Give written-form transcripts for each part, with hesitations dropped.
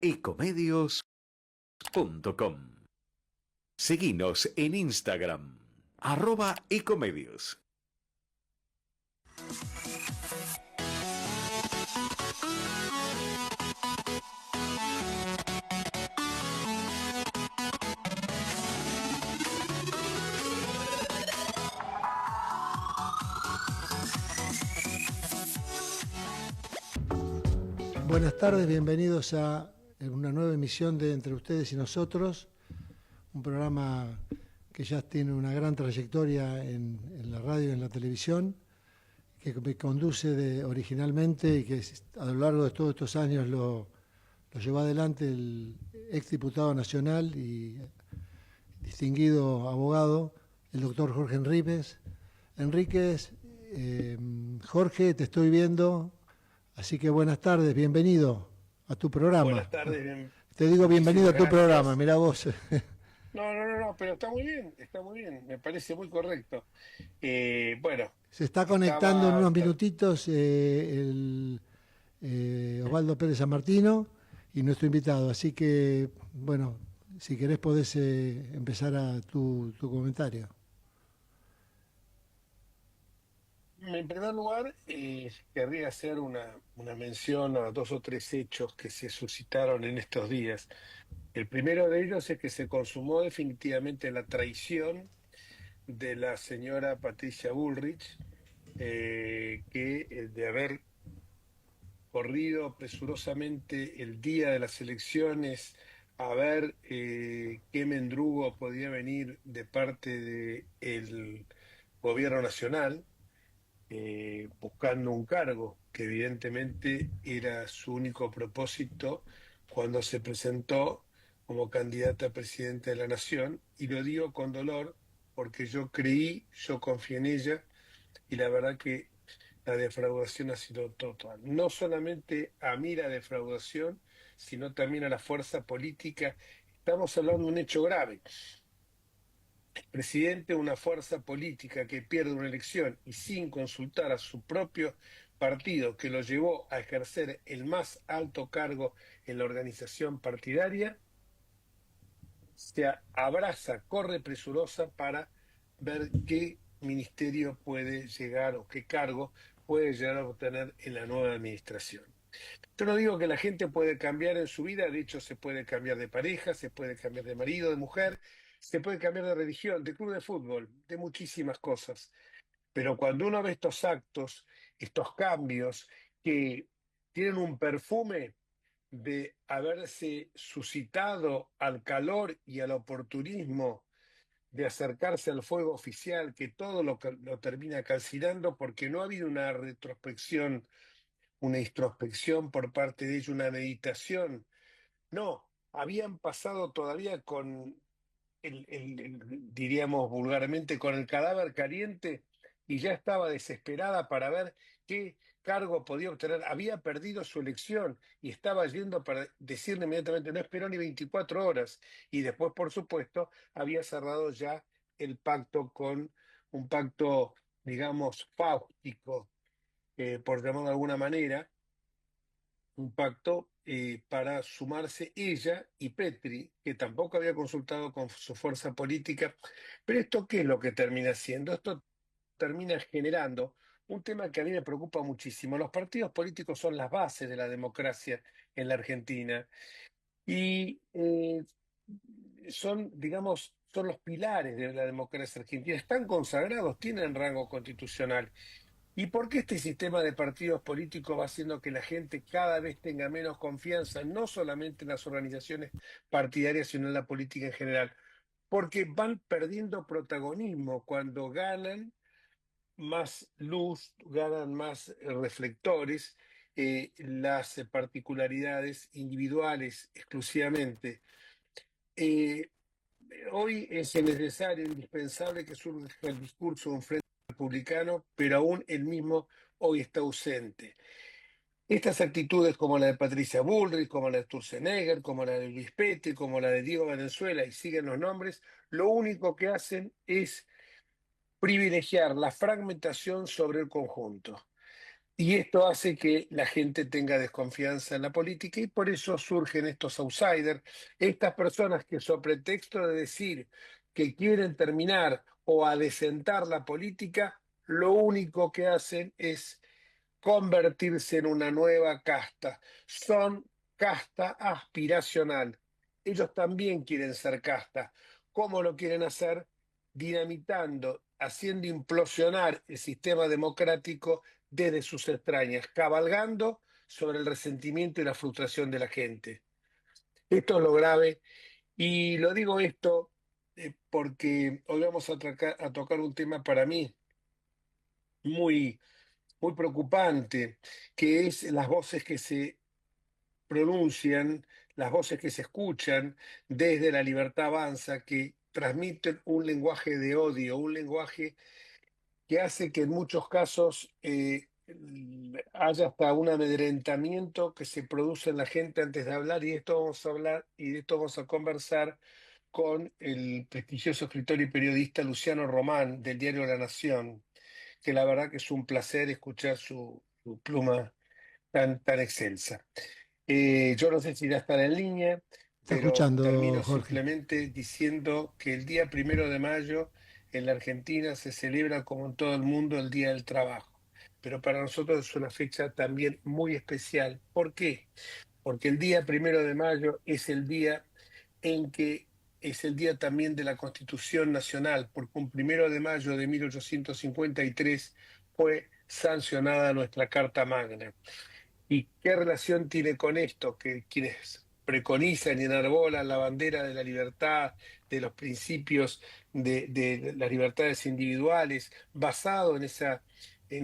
ecomedios.com. Seguinos en Instagram, @ecomedios. Buenas tardes, bienvenidos a una nueva emisión de Entre Ustedes y Nosotros, un programa que ya tiene una gran trayectoria en la radio y en la televisión, que me conduce originalmente y que a lo largo de todos estos años lo llevó adelante el exdiputado nacional y distinguido abogado, el doctor Jorge Enríquez. Jorge, te estoy viendo. Así que buenas tardes, bienvenido a tu programa. Buenas tardes, Te digo bienvenido a tu muchísimas programa, gracias. mirá vos. No, pero está muy bien, me parece muy correcto. Bueno, Se está conectando en estaba, unos minutitos Osvaldo Pérez San Martino y nuestro invitado. Así que, bueno, si querés podés empezar a tu comentario. en primer lugar, querría hacer una mención a dos o tres hechos que se suscitaron en estos días. El primero de ellos es que se consumó definitivamente la traición de la señora Patricia Bullrich, de haber corrido presurosamente el día de las elecciones a ver qué mendrugo podía venir de parte del gobierno nacional, buscando un cargo que evidentemente era su único propósito cuando se presentó como candidata a presidenta de la nación, y lo digo con dolor porque yo confié en ella, y la verdad que la defraudación ha sido total. No solamente a mí la defraudación, sino también a la fuerza política. Estamos hablando de un hecho grave. El presidente de una fuerza política que pierde una elección y sin consultar a su propio partido, que lo llevó a ejercer el más alto cargo en la organización partidaria, se abraza, corre presurosa para ver qué ministerio puede llegar o qué cargo puede llegar a obtener en la nueva administración. Yo no digo que la gente puede cambiar en su vida, de hecho se puede cambiar de pareja, se puede cambiar de marido, de mujer, se puede cambiar de religión, de club de fútbol, de muchísimas cosas. Pero cuando uno ve estos actos, estos cambios que tienen un perfume de haberse suscitado al calor y al oportunismo de acercarse al fuego oficial, que todo lo termina calcinando porque no ha habido una retrospección, una introspección por parte de ellos, una meditación. No, habían pasado todavía con diríamos vulgarmente, con el cadáver caliente, y ya estaba desesperada para ver qué cargo podía obtener. Había perdido su elección y estaba yendo para decirle inmediatamente, no esperó ni 24 horas. Y después, por supuesto, había cerrado ya el pacto con un pacto, digamos, fáustico, por llamarlo de alguna manera, un pacto para sumarse ella y Petri, que tampoco había consultado con su fuerza política. Pero ¿esto qué es lo que termina haciendo? Esto termina generando un tema que a mí me preocupa muchísimo. Los partidos políticos son las bases de la democracia en la Argentina y son, digamos, son los pilares de la democracia argentina. Están consagrados, tienen rango constitucional. ¿Y por qué este sistema de partidos políticos va haciendo que la gente cada vez tenga menos confianza, no solamente en las organizaciones partidarias, sino en la política en general? Porque van perdiendo protagonismo cuando ganan más luz, ganan más reflectores, las particularidades individuales exclusivamente. Eh, Hoy es necesario, indispensable que surja el discurso de un frente republicano, pero aún el mismo hoy está ausente. Estas actitudes como la de Patricia Bullrich, como la de Sturzenegger, como la de Luis Pete, como la de Diego Valenzuela, y siguen los nombres, lo único que hacen es privilegiar la fragmentación sobre el conjunto. Y esto hace que la gente tenga desconfianza en la política y por eso surgen estos outsiders, estas personas que sobre pretexto de decir que quieren terminar o adecentar la política, lo único que hacen es convertirse en una nueva casta. Son casta aspiracional. Ellos también quieren ser casta. ¿Cómo lo quieren hacer? Dinamitando, haciendo implosionar el sistema democrático desde sus entrañas, cabalgando sobre el resentimiento y la frustración de la gente. Esto es lo grave y lo digo esto porque hoy vamos a tocar un tema para mí muy muy preocupante, que es las voces que se pronuncian, las voces que se escuchan desde la libertad avanza, que transmiten un lenguaje de odio, un lenguaje que hace que en muchos casos haya hasta un amedrentamiento que se produce en la gente antes de hablar, y de esto vamos a hablar y de esto vamos a conversar con el prestigioso escritor y periodista Luciano Román del diario La Nación, que la verdad que es un placer escuchar su pluma tan excelsa. Yo no sé si ya estará en línea, Está pero escuchando, termino Jorge. simplemente diciendo que el día 1 de mayo en la Argentina se celebra, como en todo el mundo, el Día del Trabajo. Pero para nosotros es una fecha también muy especial. ¿Por qué? Porque el día 1 de mayo es el día en que es el día también de la Constitución Nacional, porque un 1 de mayo de 1853 fue sancionada nuestra Carta Magna. ¿Y qué relación tiene con esto? Que quienes preconizan y enarbolan la bandera de la libertad, de los principios de las libertades individuales, basado en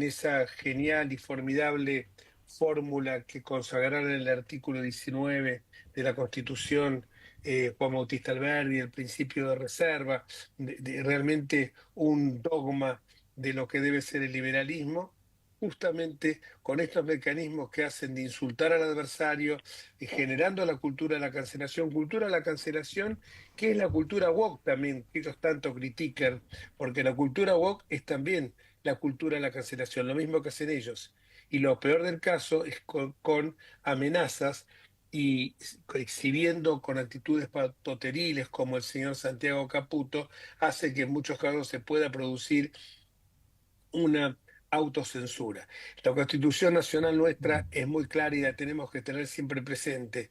esa genial y formidable fórmula que consagraron en el artículo 19 de la Constitución, Juan Bautista Alberdi, el principio de reserva, de realmente un dogma de lo que debe ser el liberalismo, justamente con estos mecanismos que hacen de insultar al adversario y generando la cultura de la cancelación, que es la cultura woke también, que ellos tanto critican, porque la cultura woke es también la cultura de la cancelación, lo mismo que hacen ellos. Y lo peor del caso es con amenazas y exhibiendo con actitudes patoteriles como el señor Santiago Caputo, hace que en muchos casos se pueda producir una autocensura. La Constitución Nacional nuestra es muy clara y la tenemos que tener siempre presente.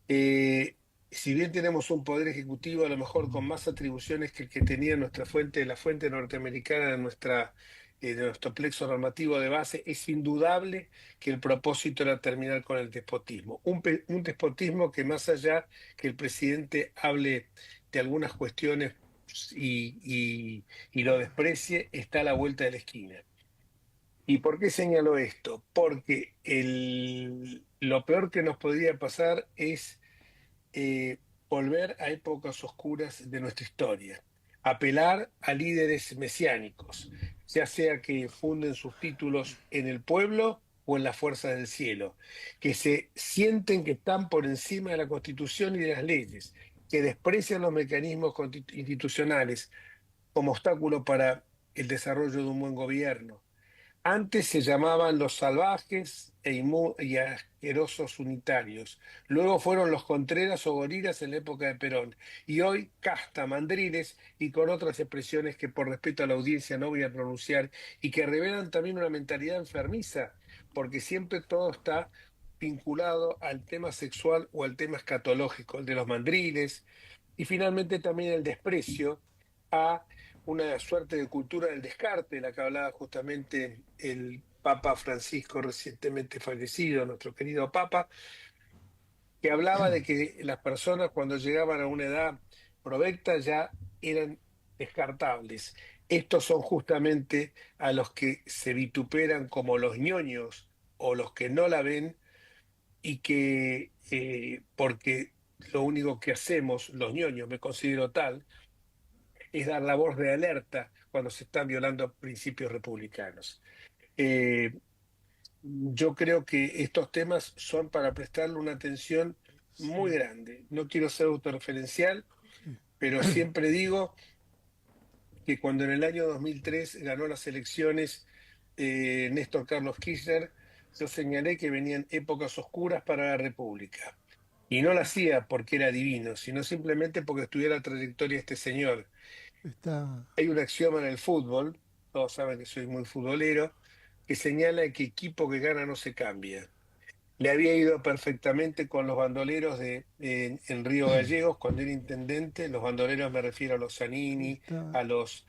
Si bien tenemos un poder ejecutivo a lo mejor con más atribuciones que el que tenía nuestra fuente, la fuente norteamericana de nuestro plexo normativo de base, es indudable que el propósito era terminar con el despotismo. Un despotismo que más allá que el presidente hable de algunas cuestiones y lo desprecie, está a la vuelta de la esquina. ¿Y por qué señalo esto? Porque lo peor que nos podría pasar es volver a épocas oscuras de nuestra historia, apelar a líderes mesiánicos, ya sea que funden sus títulos en el pueblo o en las fuerzas del cielo, que se sienten que están por encima de la Constitución y de las leyes, que desprecian los mecanismos institucionales como obstáculo para el desarrollo de un buen gobierno. Antes se llamaban los salvajes y asquerosos unitarios. Luego fueron los contreras o gorilas en la época de Perón. Y hoy casta, mandriles y con otras expresiones que por respeto a la audiencia no voy a pronunciar y que revelan también una mentalidad enfermiza, porque siempre todo está vinculado al tema sexual o al tema escatológico, el de los mandriles. Y finalmente también el desprecio a una suerte de cultura del descarte, de la que hablaba justamente el Papa Francisco recientemente fallecido, nuestro querido Papa, que hablaba de que las personas cuando llegaban a una edad provecta ya eran descartables. Estos son justamente a los que se vituperan como los ñoños o los que no la ven y que porque lo único que hacemos, los ñoños, me considero tal, es dar la voz de alerta cuando se están violando principios republicanos. Eh, yo creo que estos temas son para prestarle una atención muy Sí. grande. No quiero ser autorreferencial, pero siempre digo que cuando en el año 2003 ganó las elecciones Néstor Carlos Kirchner, yo señalé que venían épocas oscuras para la República. Y no lo hacía porque era divino, sino simplemente porque estudié la trayectoria de este señor. Está, Hay un axioma en el fútbol, todos saben que soy muy futbolero, que señala que equipo que gana no se cambia. Le había ido perfectamente con los bandoleros en Río Gallegos cuando era intendente. Los bandoleros me refiero a los Zanini, está, a los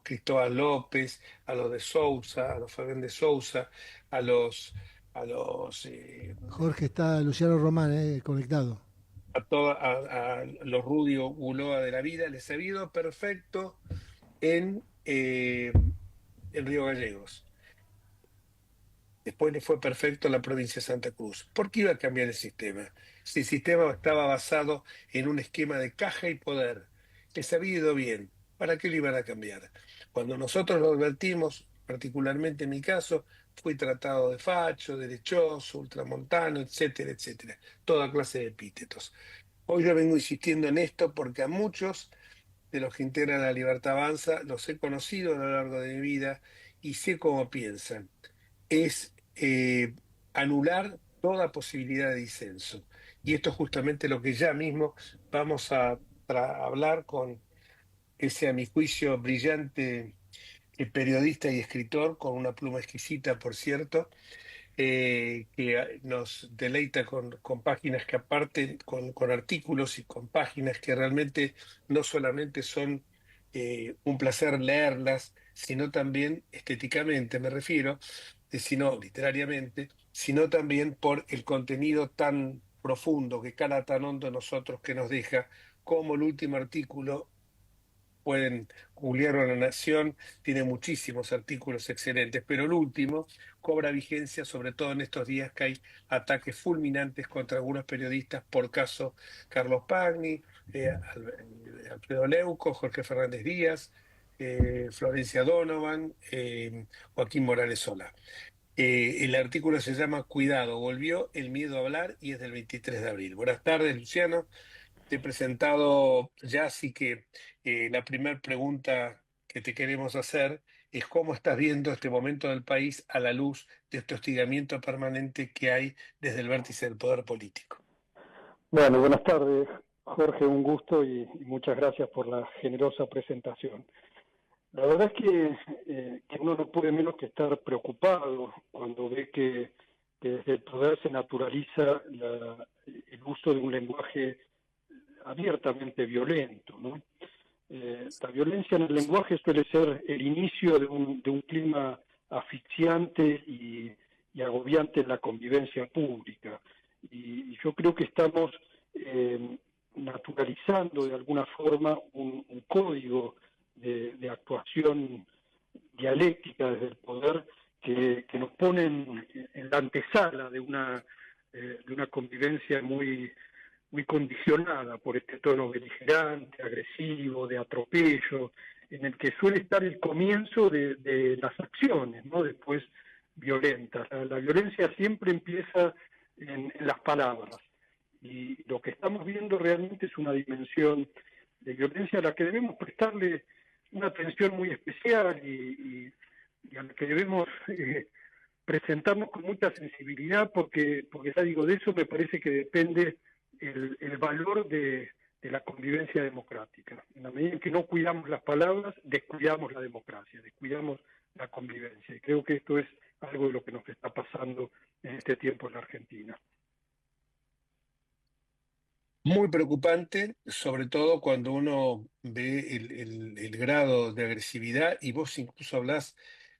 Cristóbal López, a los de Sousa, a los Fabián de Sousa, a los, a los, Jorge, está Luciano Román, conectado. a los Rudio Uloa de la vida. Les ha ido perfecto en Río Gallegos. Después le fue perfecto a la provincia de Santa Cruz. ¿Por qué iba a cambiar el sistema? Si el sistema estaba basado en un esquema de caja y poder, les había ido bien, ¿para qué lo iban a cambiar? Cuando nosotros lo advertimos, particularmente en mi caso, fui tratado de facho, derechoso, ultramontano, etcétera, etcétera. Toda clase de epítetos. Hoy yo vengo insistiendo en esto porque a muchos de los que integran la Libertad Avanza los he conocido a lo largo de mi vida y sé cómo piensan. Es anular toda posibilidad de disenso. Y esto es justamente lo que ya mismo vamos a hablar con ese, a mi juicio, brillante periodista y escritor, con una pluma exquisita, por cierto, que nos deleita con páginas que aparte, con artículos y con páginas que realmente no solamente son un placer leerlas, sino también estéticamente, me refiero, sino literariamente, sino también por el contenido tan profundo que cala tan hondo en nosotros que nos deja, como el último artículo. Pueden googlear a La Nación, tiene muchísimos artículos excelentes, pero el último cobra vigencia, sobre todo en estos días que hay ataques fulminantes contra algunos periodistas, por caso Carlos Pagni, Alfredo Leuco, Jorge Fernández Díaz, Florencia Donovan, Joaquín Morales Solá. El artículo se llama Cuidado, volvió el miedo a hablar y es del 23 de abril. Buenas tardes, Luciano. Te he presentado ya, así que la primera pregunta que te queremos hacer es cómo estás viendo este momento del país a la luz de este hostigamiento permanente que hay desde el vértice del poder político. Bueno, buenas tardes, Jorge, un gusto y muchas gracias por la generosa presentación. La verdad es que uno no puede menos que estar preocupado cuando ve que desde el poder se naturaliza el uso de un lenguaje abiertamente violento, ¿no? La violencia en el lenguaje suele ser el inicio de un clima asfixiante y agobiante en la convivencia pública. Y yo creo que estamos naturalizando de alguna forma un código de actuación dialéctica desde el poder que nos ponen en la antesala de una convivencia muy condicionada por este tono beligerante, agresivo, de atropello, en el que suele estar el comienzo de las acciones, ¿no? Después violentas. La violencia siempre empieza en las palabras. Y lo que estamos viendo realmente es una dimensión de violencia a la que debemos prestarle una atención muy especial y a la que debemos presentarnos con mucha sensibilidad porque ya digo, de eso me parece que depende el valor de la convivencia democrática. En la medida en que no cuidamos las palabras, descuidamos la democracia, descuidamos la convivencia. Y creo que esto es algo de lo que nos está pasando en este tiempo en la Argentina. Muy preocupante, sobre todo cuando uno ve el grado de agresividad y vos incluso hablás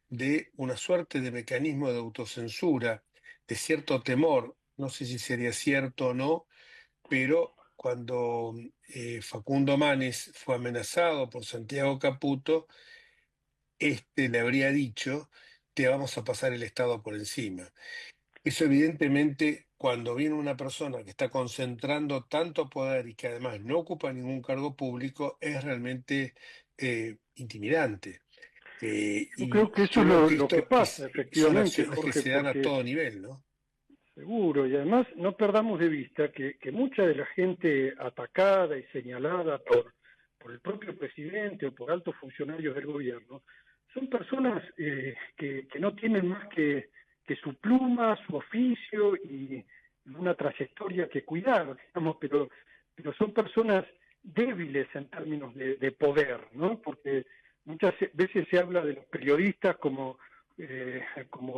de una suerte de mecanismo de autocensura, de cierto temor, no sé si sería cierto o no, pero cuando Facundo Manes fue amenazado por Santiago Caputo, este le habría dicho, te vamos a pasar el Estado por encima. Eso evidentemente, cuando viene una persona que está concentrando tanto poder y que además no ocupa ningún cargo público, es realmente intimidante. Yo creo Y que eso yo es veo que lo que esto pasa, son efectivamente, acciones que Jorge, se dan a porque todo nivel, ¿no? seguro, y además no perdamos de vista que mucha de la gente atacada y señalada por el propio presidente o por altos funcionarios del gobierno son personas que no tienen más que su pluma, su oficio y una trayectoria que cuidar, digamos, pero son personas débiles en términos de poder, ¿no? Porque muchas veces se habla de los periodistas como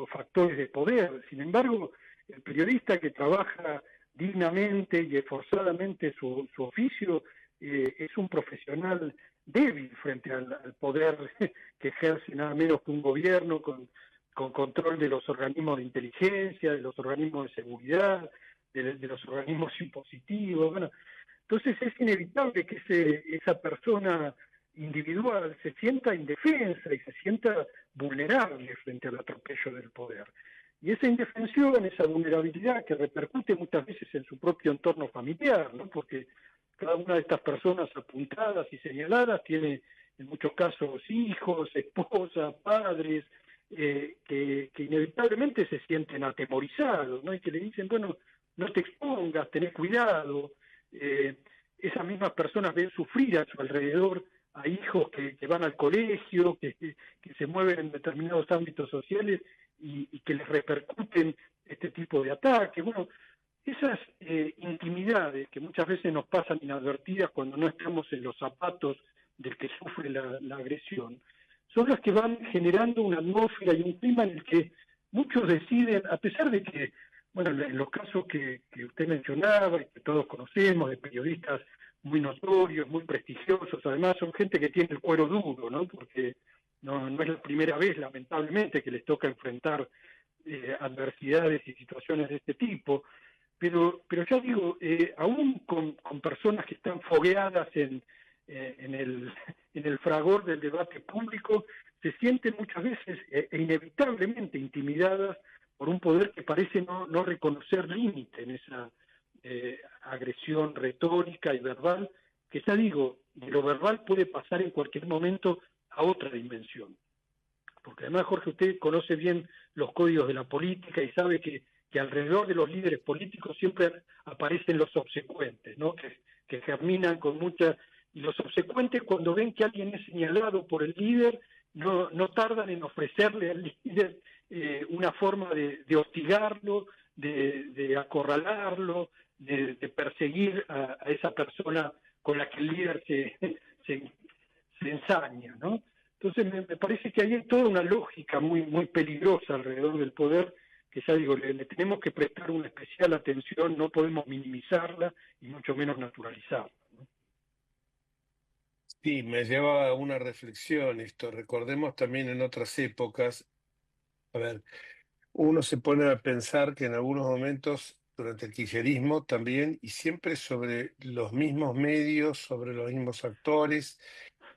factores de poder. Sin embargo, el periodista que trabaja dignamente y esforzadamente su oficio es un profesional débil frente al poder que ejerce nada menos que un gobierno con control de los organismos de inteligencia, de los organismos de seguridad, de los organismos impositivos. Bueno, entonces es inevitable que esa persona individual se sienta indefensa y se sienta vulnerable frente al atropello del poder. Y esa indefensión, esa vulnerabilidad que repercute muchas veces en su propio entorno familiar, ¿no? Porque cada una de estas personas apuntadas y señaladas tiene en muchos casos hijos, esposas, padres, que inevitablemente se sienten atemorizados, ¿no? Y que le dicen, bueno, no te expongas, tenés cuidado. Esas mismas personas ven sufrir a su alrededor a hijos que van al colegio, que se mueven en determinados ámbitos sociales y que les repercuten este tipo de ataques. Bueno, esas intimidades que muchas veces nos pasan inadvertidas cuando no estamos en los zapatos del que sufre la agresión, son las que van generando una atmósfera y un clima en el que muchos deciden, a pesar de que, bueno, en los casos que usted mencionaba y que todos conocemos, de periodistas muy notorios, muy prestigiosos, además son gente que tiene el cuero duro, ¿no? Porque no es la primera vez, lamentablemente, que les toca enfrentar adversidades y situaciones de este tipo, pero ya digo, aún con personas que están fogueadas en el fragor del debate público, se sienten muchas veces inevitablemente intimidadas por un poder que parece no reconocer límite en esa agresión retórica y verbal, que ya digo, de lo verbal puede pasar en cualquier momento a otra dimensión. Porque además, Jorge, usted conoce bien los códigos de la política y sabe que alrededor de los líderes políticos siempre aparecen los obsecuentes, ¿no? Que germinan con mucha... Y los obsecuentes, cuando ven que alguien es señalado por el líder, no tardan en ofrecerle al líder una forma de hostigarlo, de acorralarlo, de perseguir a esa persona con la que el líder se ensaña, ¿no? Entonces me parece que ahí hay toda una lógica muy peligrosa alrededor del poder, que ya digo, le tenemos que prestar una especial atención, no podemos minimizarla y mucho menos naturalizarla, ¿no? Sí, me lleva a una reflexión esto. Recordemos también en otras épocas, a ver, uno se pone a pensar que en algunos momentos, durante el kirchnerismo también, y siempre sobre los mismos medios, sobre los mismos actores,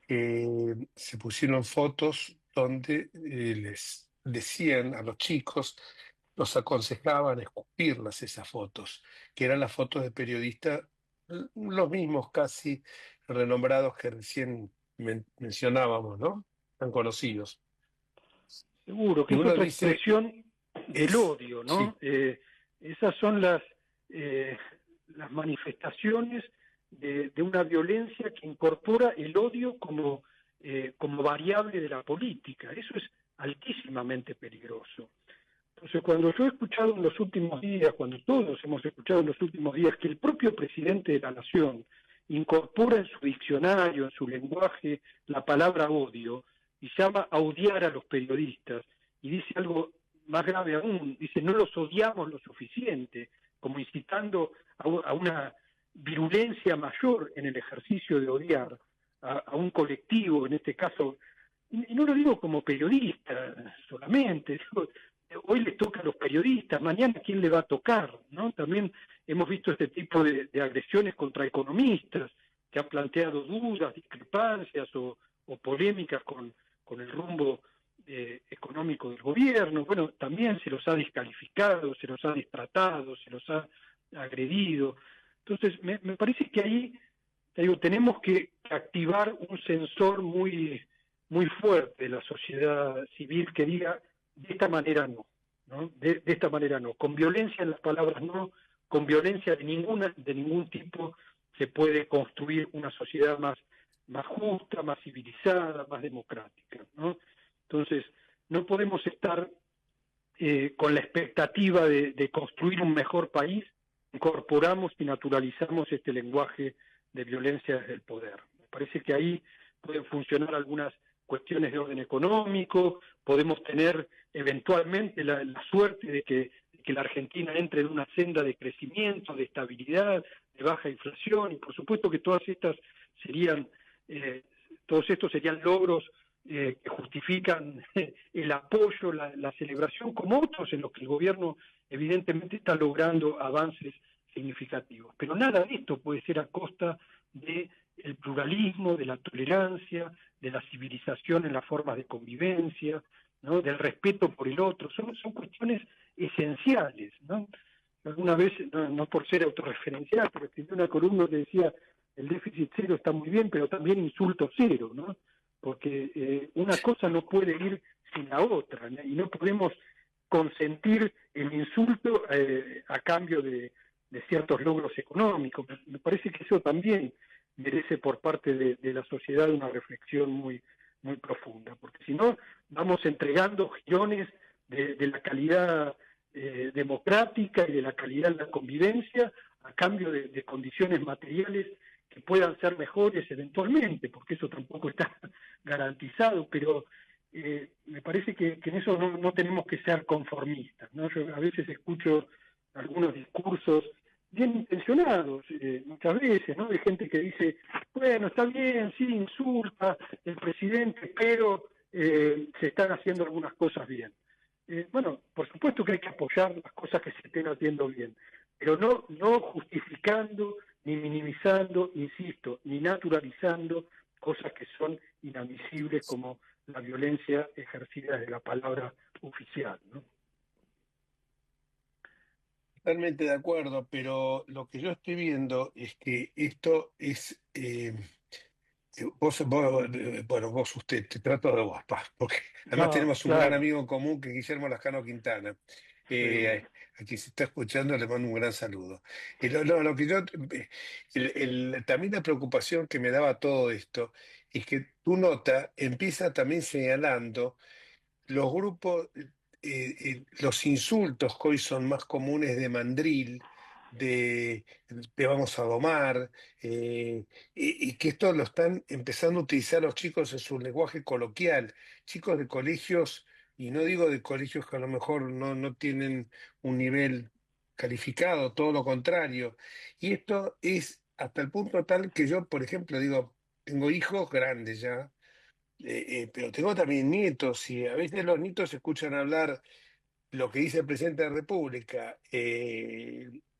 se pusieron fotos donde les decían a los chicos, los aconsejaban escupirlas esas fotos, que eran las fotos de periodistas, los mismos casi renombrados que recién mencionábamos, ¿no? Tan conocidos. Seguro, Y que es uno otra dice, expresión del odio, sí, ¿no? Esas son las manifestaciones de una violencia que incorpora el odio como variable de la política. Eso es altísimamente peligroso. Entonces, cuando yo he escuchado en los últimos días, cuando todos hemos escuchado en los últimos días que el propio presidente de la Nación incorpora en su diccionario, en su lenguaje, la palabra odio, y llama a odiar a los periodistas, y dice algo más grave aún, dice no los odiamos lo suficiente, como incitando a una virulencia mayor en el ejercicio de odiar a un colectivo, en este caso, y no lo digo como periodista solamente, digo, hoy les toca a los periodistas, mañana quién le va a tocar, ¿no? También hemos visto este tipo de agresiones contra economistas que han planteado dudas, discrepancias o polémicas con el rumbo económico del gobierno. Bueno, también se los ha descalificado, se los ha distratado, se los ha agredido. Entonces, me parece que ahí, te digo, tenemos que activar un sensor muy fuerte de la sociedad civil que diga, de esta manera no, ¿no? De esta manera no. Con violencia en las palabras no, con violencia de ningún tipo se puede construir una sociedad más justa, más civilizada, más democrática, ¿no? Entonces, no podemos estar con la expectativa de construir un mejor país, incorporamos y naturalizamos este lenguaje de violencia desde el poder. Me parece que ahí pueden funcionar algunas cuestiones de orden económico, podemos tener eventualmente la suerte de que la Argentina entre en una senda de crecimiento, de estabilidad, de baja inflación, y por supuesto que todas estas serían, todos estos serían logros que justifican el apoyo, la celebración, como otros en los que el gobierno evidentemente está logrando avances significativos. Pero nada de esto puede ser a costa del pluralismo, de la tolerancia, de la civilización en las formas de convivencia, ¿no? Del respeto por el otro. Son cuestiones esenciales, ¿no? Alguna vez, no por ser autorreferencial, pero escribí una columna que decía el déficit cero está muy bien, pero también insulto cero, ¿no? Porque una cosa no puede ir sin la otra, ¿no? Y no podemos consentir el insulto a cambio de ciertos logros económicos. Me parece que eso también merece por parte de la sociedad una reflexión muy, muy profunda, porque si no vamos entregando girones de la calidad democrática y de la calidad de la convivencia a cambio de condiciones materiales que puedan ser mejores eventualmente, porque eso tampoco está garantizado, pero me parece que en eso no tenemos que ser conformistas, ¿no? Yo a veces escucho algunos discursos bien intencionados, muchas veces, ¿no? De gente que dice, bueno, está bien, sí, insulta el presidente, pero se están haciendo algunas cosas bien. Bueno, por supuesto que hay que apoyar las cosas que se estén haciendo bien, pero no justificando ni minimizando, insisto, ni naturalizando cosas que son inadmisibles como la violencia ejercida desde la palabra oficial, ¿no? Totalmente de acuerdo, pero lo que yo estoy viendo es que esto es, bueno, vos, usted, te trato de vos, porque además No, tenemos un gran claro, amigo en común que es Guillermo Lascano Quintana. seguro. A quien se está escuchando le mando un gran saludo. Lo que yo, también la preocupación que me daba todo esto es que tu nota empieza también señalando los grupos, los insultos que hoy son más comunes de mandril, de te vamos a domar, y que esto lo están empezando a utilizar los chicos en su lenguaje coloquial, chicos de colegios, y no digo de colegios que a lo mejor no tienen un nivel calificado, todo lo contrario. Y esto es hasta el punto tal que yo, por ejemplo, digo, tengo hijos grandes ya, pero tengo también nietos y a veces los nietos escuchan hablar lo que dice el presidente de la República,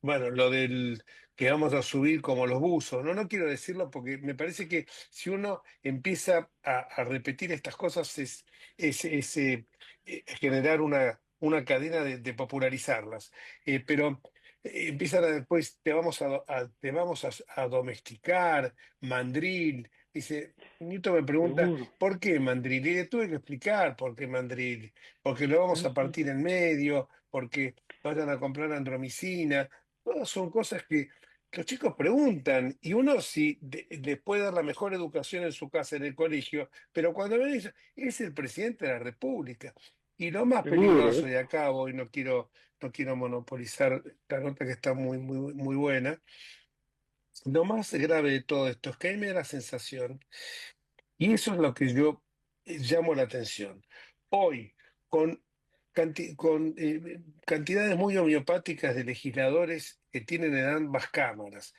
bueno, lo del que vamos a subir como los buzos, no quiero decirlo porque me parece que si uno empieza a repetir estas cosas es generar una cadena de popularizarlas. Pero empiezan a después, te vamos a domesticar, mandril. Dice, Nito me pregunta, Seguro. ¿por qué mandril? Y le tuve que explicar por qué mandril, porque lo vamos Sí, a sí. partir en medio, porque vayan a comprar andromicina. Todas son cosas que los chicos preguntan y uno sí les puede dar la mejor educación en su casa, en el colegio, pero cuando ven eso, es el presidente de la República. Y lo más Seguro, peligroso, y acá voy, no quiero monopolizar la nota que está muy, muy, muy buena, lo más grave de todo esto es que a mí me da la sensación y eso es lo que yo llamo la atención. Hoy, con, cantidades muy homeopáticas de legisladores que tienen en ambas cámaras,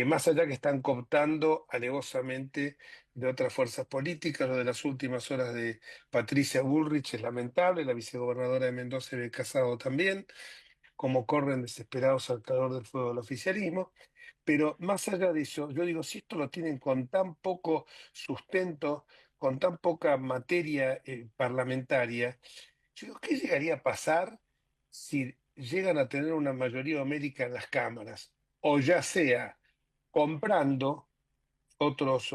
más allá que están cooptando alevosamente de otras fuerzas políticas, lo de las últimas horas de Patricia Bullrich es lamentable, la vicegobernadora de Mendoza y Casado también, como corren desesperados al calor del fuego del oficialismo. Pero más allá de eso, yo digo, si esto lo tienen con tan poco sustento, con tan poca materia parlamentaria, yo digo, ¿qué llegaría a pasar si llegan a tener una mayoría numérica en las cámaras? O ya sea comprando otros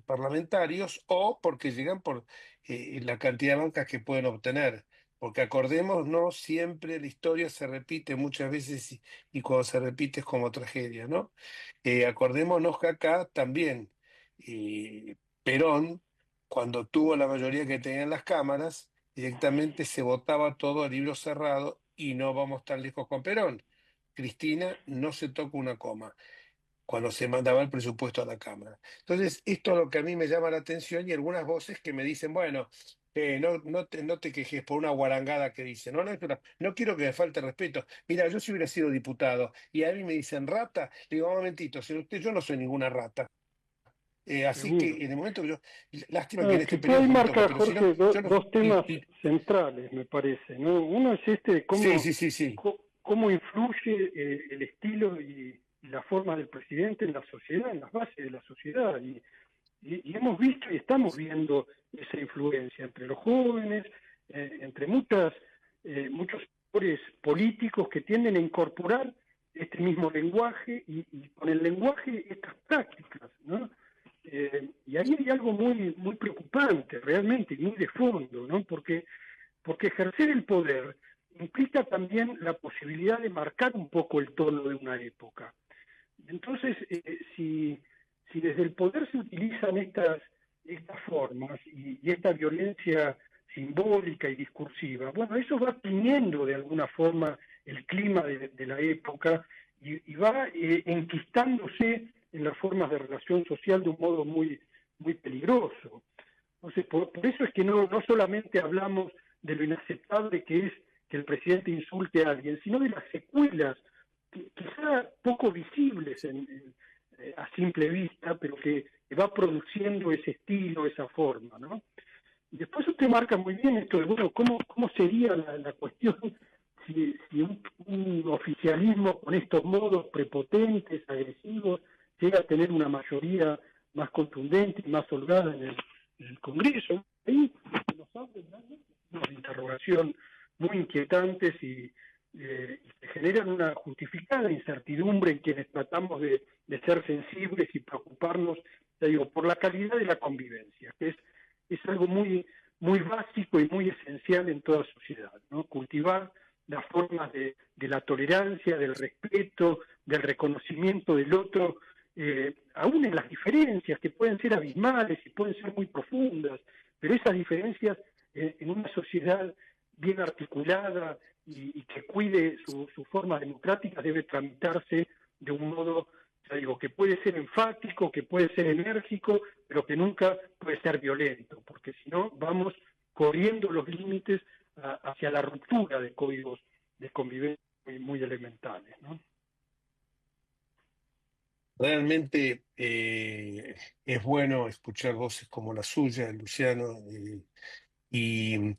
parlamentarios o porque llegan por la cantidad de bancas que pueden obtener. Porque acordemos, no siempre la historia se repite muchas veces y cuando se repite es como tragedia, ¿no? Acordémonos que acá también Perón, cuando tuvo la mayoría que tenían las cámaras, directamente se votaba todo a libro cerrado y no vamos tan lejos con Perón. Cristina no se toca una coma cuando se mandaba el presupuesto a la Cámara. Entonces, esto es lo que a mí me llama la atención y algunas voces que me dicen, bueno, no te quejes por una guarangada que dice, no quiero que me falte respeto. Mira, yo si hubiera sido diputado y a mí me dicen rata, le digo, un momentito, señor usted, yo no soy ninguna rata. Así Seguro. que en el momento que lástima que Ah, en que este tú ahí periodo no me toca, marcas, pero si no, Jorge, yo no, dos temas centrales, me parece, ¿no? Uno es este de sí, sí, sí, sí. cómo influye el estilo y la forma del presidente en la sociedad, en las bases de la sociedad. Y hemos visto y estamos viendo esa influencia entre los jóvenes, entre muchos sectores políticos que tienden a incorporar este mismo lenguaje y con el lenguaje estas prácticas, ¿no? Y ahí hay algo muy preocupante realmente y muy de fondo, ¿no? Porque ejercer el poder implica también la posibilidad de marcar un poco el tono de una época. Entonces, si desde el poder se utilizan estas formas y esta violencia simbólica y discursiva, bueno, eso va tiñendo de alguna forma el clima de la época y va enquistándose en las formas de relación social de un modo muy peligroso. Entonces, por eso es que no solamente hablamos de lo inaceptable que es que el presidente insulte a alguien, sino de las secuelas quizá poco visibles a simple vista, pero que va produciendo ese estilo, esa forma, ¿no? Y después usted marca muy bien esto de, bueno, ¿cómo sería la cuestión si un oficialismo con estos modos prepotentes, agresivos, llega a tener una mayoría más contundente y más holgada en el Congreso? Ahí nos abre unas interrogación muy inquietantes y se generan una justificada incertidumbre en quienes tratamos de ser sensibles y preocuparnos, ya digo, por la calidad de la convivencia, que es algo muy básico y muy esencial en toda sociedad, ¿no? Cultivar las formas de la tolerancia, del respeto, del reconocimiento del otro, aún en las diferencias que pueden ser abismales y pueden ser muy profundas, pero esas diferencias en una sociedad bien articulada y que cuide su forma democrática debe tramitarse de un modo, ya digo, que puede ser enfático, que puede ser enérgico, pero que nunca puede ser violento, porque si no vamos corriendo los límites hacia la ruptura de códigos de convivencia muy elementales, ¿no? Realmente es bueno escuchar voces como la suya, Luciano, y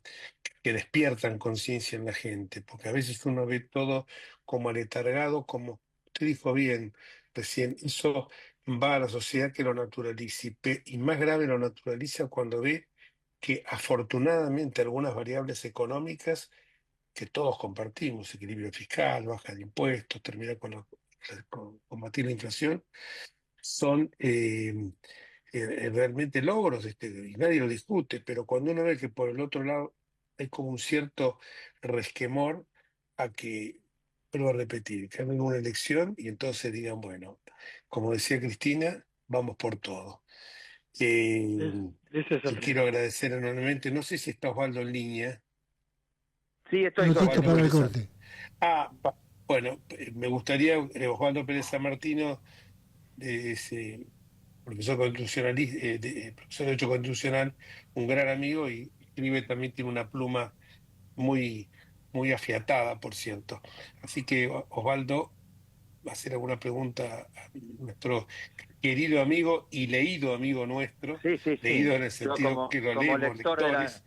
que despiertan conciencia en la gente, porque a veces uno ve todo como aletargado, como usted dijo bien recién, eso va a la sociedad que lo naturaliza, y más grave lo naturaliza cuando ve que afortunadamente algunas variables económicas que todos compartimos, equilibrio fiscal, baja de impuestos, terminar con combatir la inflación, son realmente logros, y nadie lo discute, pero cuando uno ve que por el otro lado hay como un cierto resquemor a que, vuelvo a repetir, que hagan una elección y entonces digan, bueno, como decía Cristina, vamos por todo. Ese es el Yo quiero riesgo. agradecer enormemente, no sé si está Osvaldo en línea. Sí, estoy, Minutito Jorge. Osvaldo para el Pérez. corte. Bueno, me gustaría, Osvaldo Pérez San Martino, es profesor profesor de Derecho Constitucional, un gran amigo y escribe también, tiene una pluma muy afiatada, por cierto. Así que Osvaldo va a hacer alguna pregunta a nuestro querido amigo y leído amigo nuestro, Sí, sí, sí. leído en el Yo sentido que lo leemos, lectores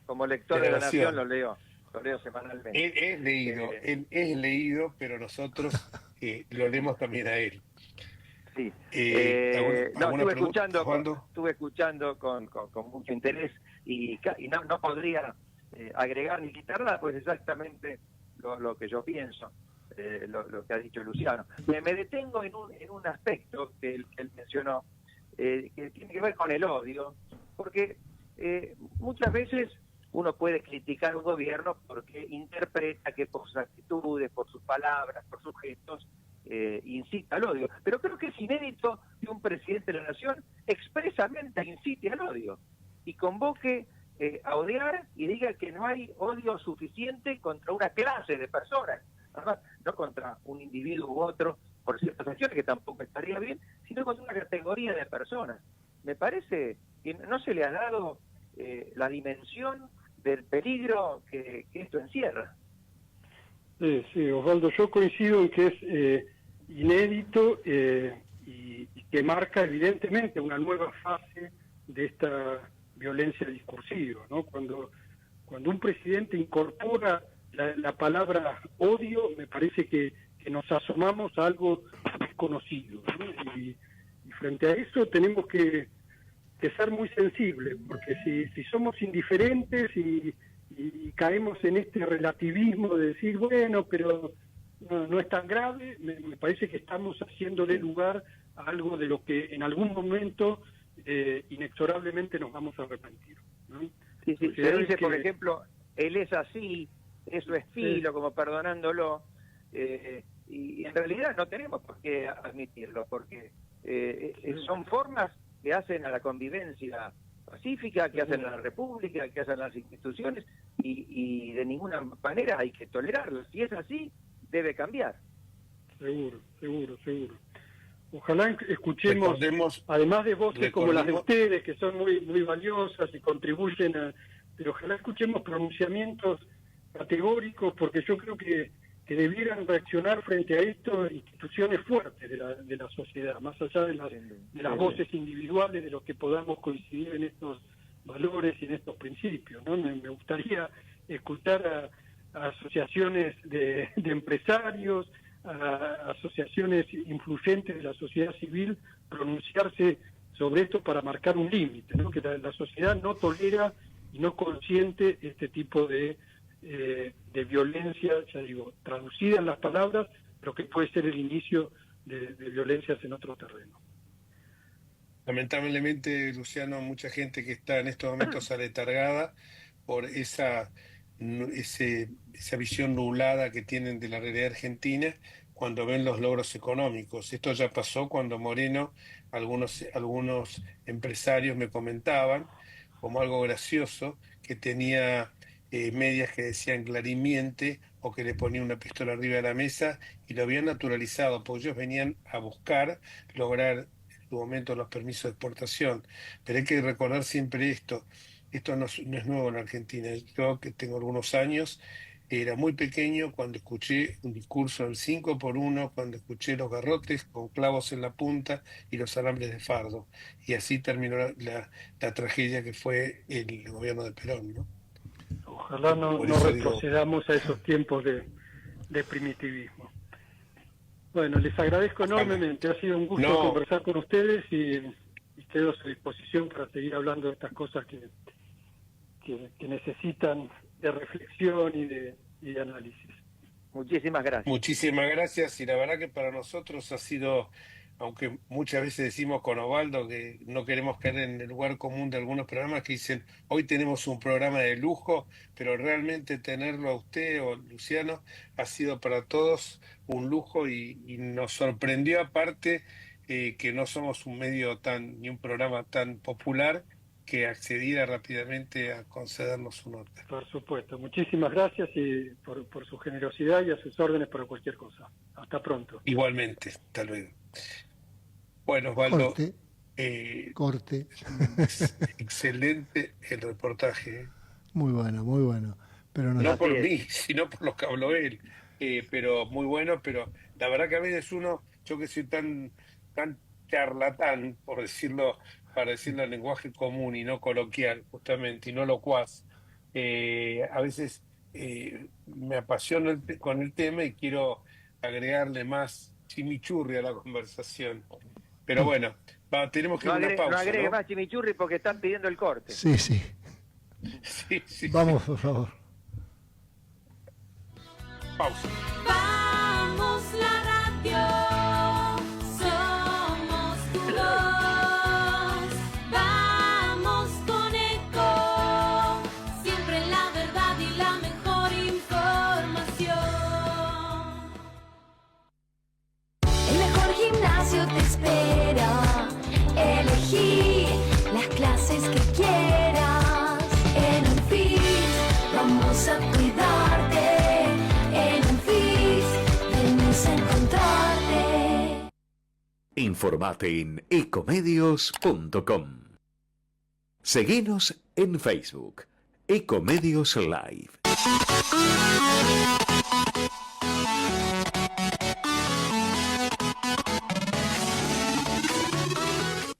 como lector de la de la Nación Nación. lo leo semanalmente. Eh, Él es leído, pero nosotros lo leemos también a él. sí. No, ¿Alguna pregunta, Osvaldo? estuve escuchando con mucho interés y no podría agregar ni quitar nada, pues exactamente lo que yo pienso. Lo que ha dicho Luciano. Me detengo en un aspecto que él mencionó, que tiene que ver con el odio, porque muchas veces uno puede criticar a un gobierno porque interpreta que por sus actitudes, por sus palabras, por sus gestos, incita al odio. Pero creo que es inédito que un presidente de la Nación expresamente incite al odio. y convoque a odiar y diga que no hay odio suficiente contra una clase de personas, además, no contra un individuo u otro por ciertas acciones, que tampoco estaría bien, sino contra una categoría de personas. Me parece que no se le ha dado la dimensión del peligro que esto encierra. Sí, Osvaldo, yo coincido en que es inédito y que marca evidentemente una nueva fase de esta violencia discursiva, ¿no? Cuando un presidente incorpora la palabra odio, me parece que nos asomamos a algo desconocido, ¿no? Y frente a eso tenemos que ser muy sensibles, porque si somos indiferentes y caemos en este relativismo de decir, bueno, pero no es tan grave, me parece que estamos haciéndole lugar a algo de lo que en algún momento inexorablemente nos vamos a arrepentir, ¿no? Sí, se dice, por ejemplo, él es así, es su estilo, como perdonándolo, y en realidad no tenemos por qué admitirlo, porque son formas que hacen a la convivencia pacífica, que hacen a la república, que hacen a las instituciones, y de ninguna manera hay que tolerarlo. Si es así, debe cambiar. Seguro. Ojalá escuchemos, además de voces como las de ustedes, que son muy, muy valiosas y contribuyen pero ojalá escuchemos pronunciamientos categóricos, porque yo creo que debieran reaccionar frente a esto instituciones fuertes de la sociedad, más allá de las voces individuales, de los que podamos coincidir en estos valores y en estos principios, ¿no? Me gustaría escuchar a asociaciones de empresarios, a asociaciones influyentes de la sociedad civil pronunciarse sobre esto para marcar un límite, ¿no? Que la sociedad no tolera y no consiente este tipo de violencia, ya digo, traducida en las palabras, pero que puede ser el inicio de violencias en otro terreno. Lamentablemente, Luciano, mucha gente que está en estos momentos aletargada por esa visión nublada que tienen de la realidad argentina cuando ven los logros económicos. Esto ya pasó cuando Moreno, algunos empresarios me comentaban como algo gracioso, que tenía medias que decían Clarimiente o que le ponía una pistola arriba de la mesa, y lo habían naturalizado, porque ellos venían a buscar lograr en su momento los permisos de exportación. Pero hay que recordar siempre esto no es nuevo en Argentina. Yo, que tengo algunos años, era muy pequeño cuando escuché un discurso del 5x1, cuando escuché los garrotes con clavos en la punta y los alambres de fardo. Y así terminó la tragedia que fue el gobierno de Perón, ¿no? Ojalá no retrocedamos a esos tiempos de primitivismo. Bueno, les agradezco enormemente. Ha sido un gusto conversar con ustedes y quedo a su disposición para seguir hablando de estas cosas que necesitan de reflexión y de análisis. Muchísimas gracias. Muchísimas gracias, y la verdad que para nosotros ha sido, aunque muchas veces decimos con Osvaldo que no queremos caer en el lugar común de algunos programas que dicen, hoy tenemos un programa de lujo, pero realmente tenerlo a usted o Luciano ha sido para todos un lujo, y nos sorprendió aparte que no somos un medio ni un programa tan popular, que accediera rápidamente a concedernos su nota. Por supuesto. Muchísimas gracias y por su generosidad, y a sus órdenes para cualquier cosa. Hasta pronto. Igualmente, hasta luego. Bueno, Osvaldo, Corte. Excelente el reportaje. Muy bueno. Pero no por mí, sino por lo que habló él. Pero muy bueno, pero la verdad que a veces yo que soy tan charlatán, para decirlo en lenguaje común y no coloquial, justamente, y no locuaz, a veces me apasiono con el tema y quiero agregarle más chimichurri a la conversación. Pero bueno, tenemos que ir a una pausa. No agregue más chimichurri porque están pidiendo el corte. Sí. Vamos, por favor. Pausa. Vamos la radio, somos tu voz. Vamos con Eco, siempre la verdad y la mejor información. El mejor gimnasio te espera. Elegí las clases que quieras. Informate en ecomedios.com. Seguinos en Facebook, Ecomedios Live.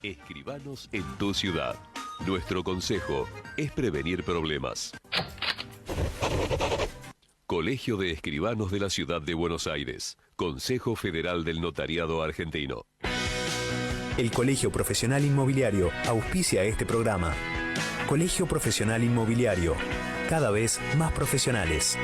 Escribanos en tu ciudad. Nuestro consejo es prevenir problemas. Colegio de Escribanos de la Ciudad de Buenos Aires. Consejo Federal del Notariado Argentino. El Colegio Profesional Inmobiliario auspicia este programa. Colegio Profesional Inmobiliario, cada vez más profesionales.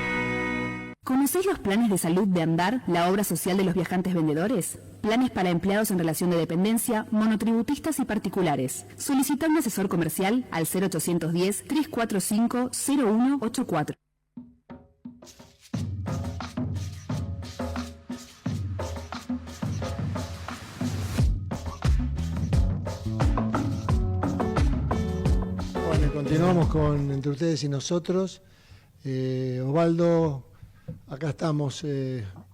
¿Conocéis los planes de salud de Andar, la obra social de los viajantes vendedores? Planes para empleados en relación de dependencia, monotributistas y particulares. Solicita un asesor comercial al 0810-345-0184. Bueno, continuamos con Entre Ustedes y Nosotros. Osvaldo, acá estamos.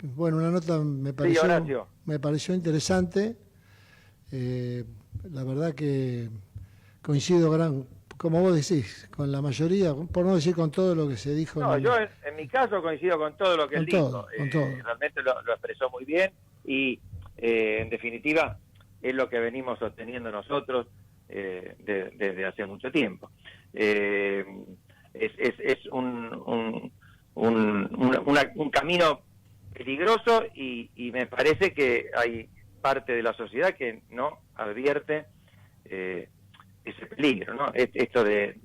Bueno, una nota me pareció interesante. La verdad que coincido como vos decís, con la mayoría, por no decir con todo lo que se dijo. No, yo en mi caso coincido con todo lo que él dijo. Con todo. Realmente lo expresó muy bien y en definitiva es lo que venimos sosteniendo nosotros desde hace mucho tiempo. Es un camino peligroso y me parece que hay parte de la sociedad que no advierte ese peligro, ¿no? Esto de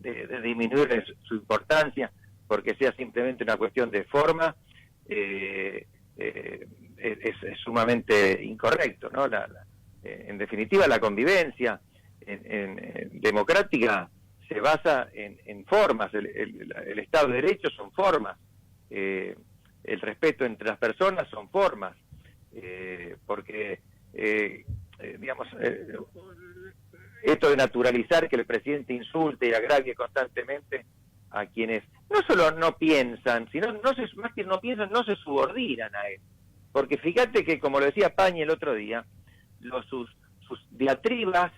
disminuir su importancia porque sea simplemente una cuestión de forma es sumamente incorrecto, ¿no? En definitiva, la convivencia democrática se basa en formas. El Estado de Derecho son formas, el respeto entre las personas son formas, porque digamos, esto de naturalizar que el presidente insulte y agravie constantemente a quienes no solo no piensan, sino más que no piensan, no se subordinan a él. Porque fíjate que, como lo decía Pañi el otro día, sus diatribas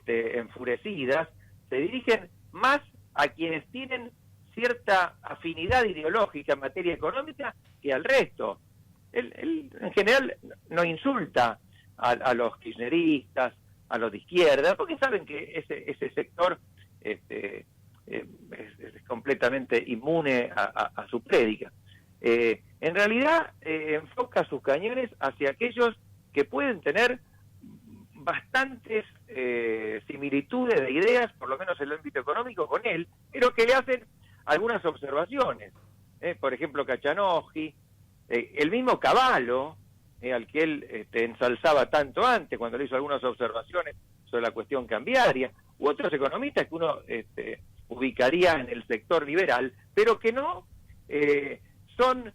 enfurecidas se dirigen más a quienes tienen cierta afinidad ideológica en materia económica que al resto. Él en general no insulta a los kirchneristas, a los de izquierda, porque saben que ese sector es completamente inmune a su prédica. En realidad enfoca sus cañones hacia aquellos que pueden tener bastantes similitudes de ideas, por lo menos en el ámbito económico, con él, pero que le hacen algunas observaciones. Por ejemplo, Cachanowski, el mismo Cavallo, al que él ensalzaba tanto antes, cuando le hizo algunas observaciones sobre la cuestión cambiaria, u otros economistas que uno ubicaría en el sector liberal, pero que no son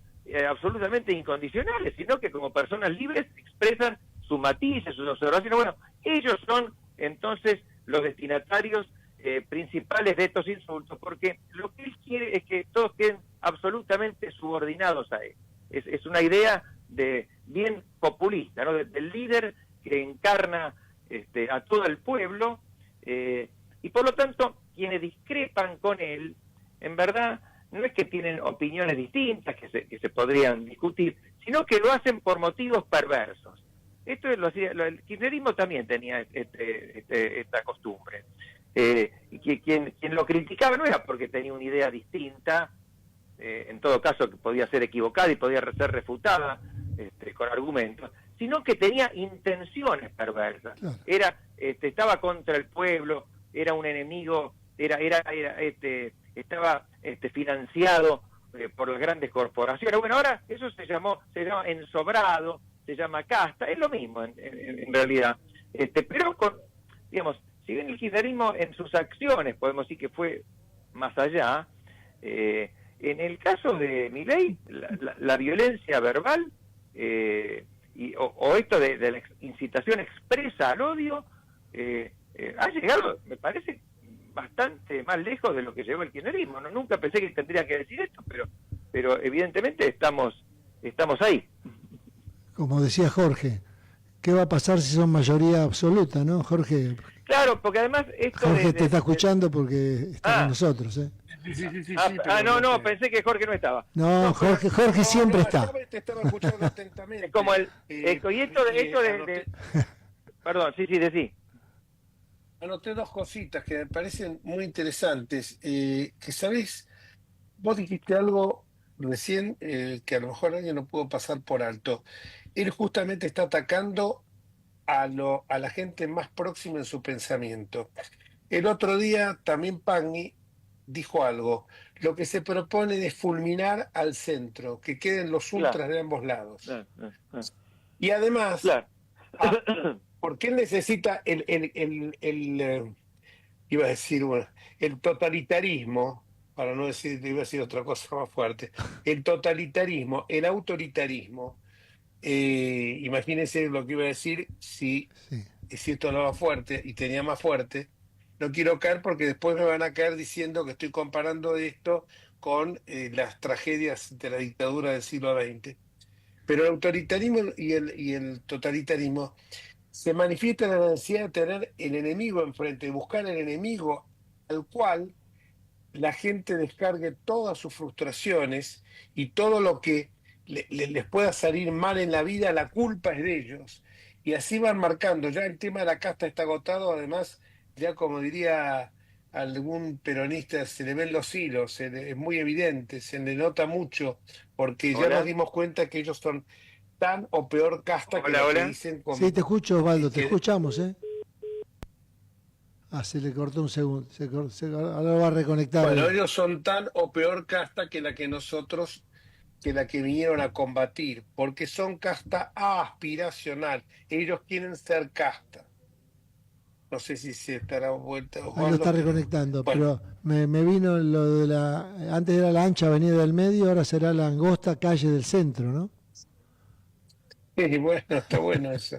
absolutamente incondicionales, sino que como personas libres expresan sus matices, sus observaciones. Bueno, ellos son entonces los destinatarios principales de estos insultos, porque lo que él quiere es que todos queden absolutamente subordinados a él. Es una idea bien populista, ¿no? Del líder que encarna a todo el pueblo, y por lo tanto quienes discrepan con él, en verdad no es que tienen opiniones distintas que se podrían discutir, sino que lo hacen por motivos perversos. Esto es el kirchnerismo también tenía esta costumbre. Y quien lo criticaba no era porque tenía una idea distinta, en todo caso que podía ser equivocada y podía ser refutada con argumentos, sino que tenía intenciones perversas. Claro. Estaba contra el pueblo, era un enemigo, estaba financiado por las grandes corporaciones. Bueno, ahora eso se llama ensobrado, se llama casta, es lo mismo en realidad. Pero digamos, si bien el kirchnerismo en sus acciones podemos decir que fue más allá, en el caso de Milei, la violencia verbal o esto de la incitación expresa al odio ha llegado, me parece, bastante más lejos de lo que llegó el kirchnerismo. No, nunca pensé que tendría que decir esto, pero evidentemente estamos ahí. Como decía Jorge, ¿Qué va a pasar si son mayoría absoluta, no, Jorge? Claro, porque además esto Jorge te está escuchando porque está con nosotros, ¿eh? Sí, no, pensé que Jorge no estaba. No, Jorge siempre está. Te estaba escuchando atentamente. Es como y esto de... Perdón, sí, decí. Anoté dos cositas que me parecen muy interesantes. Que sabés, vos dijiste algo recién que a lo mejor alguien no pudo pasar por alto. Él justamente está atacando a la gente más próxima en su pensamiento. El otro día también Pagni dijo algo. Lo que se propone es fulminar al centro, que queden los ultras de ambos lados. Y además, porque él necesita iba a decir, bueno, el totalitarismo, para no decir, iba a decir otra cosa más fuerte, el totalitarismo, el autoritarismo, imagínense lo que iba a decir si esto no va fuerte y tenía más fuerte. No quiero caer porque después me van a caer diciendo que estoy comparando esto con las tragedias de la dictadura del siglo XX. Pero el autoritarismo y el totalitarismo se manifiesta en la necesidad de tener el enemigo enfrente, de buscar el enemigo al cual la gente descargue todas sus frustraciones y todo lo que les pueda salir mal en la vida, la culpa es de ellos. Y así van marcando. Ya el tema de la casta está agotado, además, ya como diría algún peronista, se le ven los hilos, es muy evidente, se le nota mucho, porque ya nos dimos cuenta que ellos son tan o peor casta que lo que dicen. Sí, te escucho, Osvaldo, te escuchamos, ¿eh? Se le cortó un segundo, ahora va a reconectar. Bueno, ellos son tan o peor casta que la que nosotros, que la que vinieron a combatir, porque son casta aspiracional, ellos quieren ser casta. No sé si se estará vuelta. Ahí lo está reconectando, bueno. Pero me vino lo de antes era la ancha avenida del medio, ahora será la angosta calle del centro, ¿no? Y bueno, está bueno eso.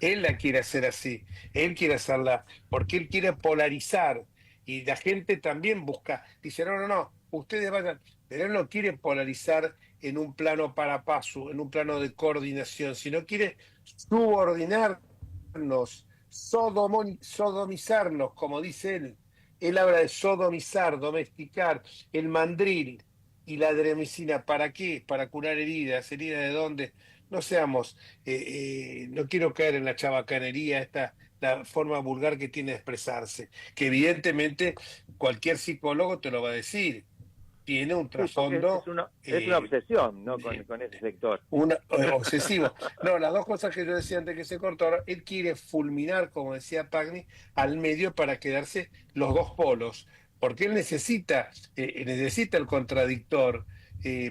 Él la quiere hacer así, él quiere hacerla, porque él quiere polarizar, y la gente también busca, dice, no, ustedes vayan, pero él no quiere polarizar en un plano parapasu, en un plano de coordinación, sino quiere subordinarnos, sodomizarnos, como dice él. Él habla de sodomizar, domesticar, el mandril y la dremicina. ¿Para qué? Para curar heridas. ¿Heridas de dónde? No seamos, no quiero caer en la chabacanería, la forma vulgar que tiene de expresarse, que evidentemente cualquier psicólogo te lo va a decir. Tiene un trasfondo. Es una obsesión, ¿no? Con ese sector. Obsesivo. No, las dos cosas que yo decía antes que se cortó, ahora, él quiere fulminar, como decía Pagni, al medio para quedarse los dos polos, porque él necesita el contradictor,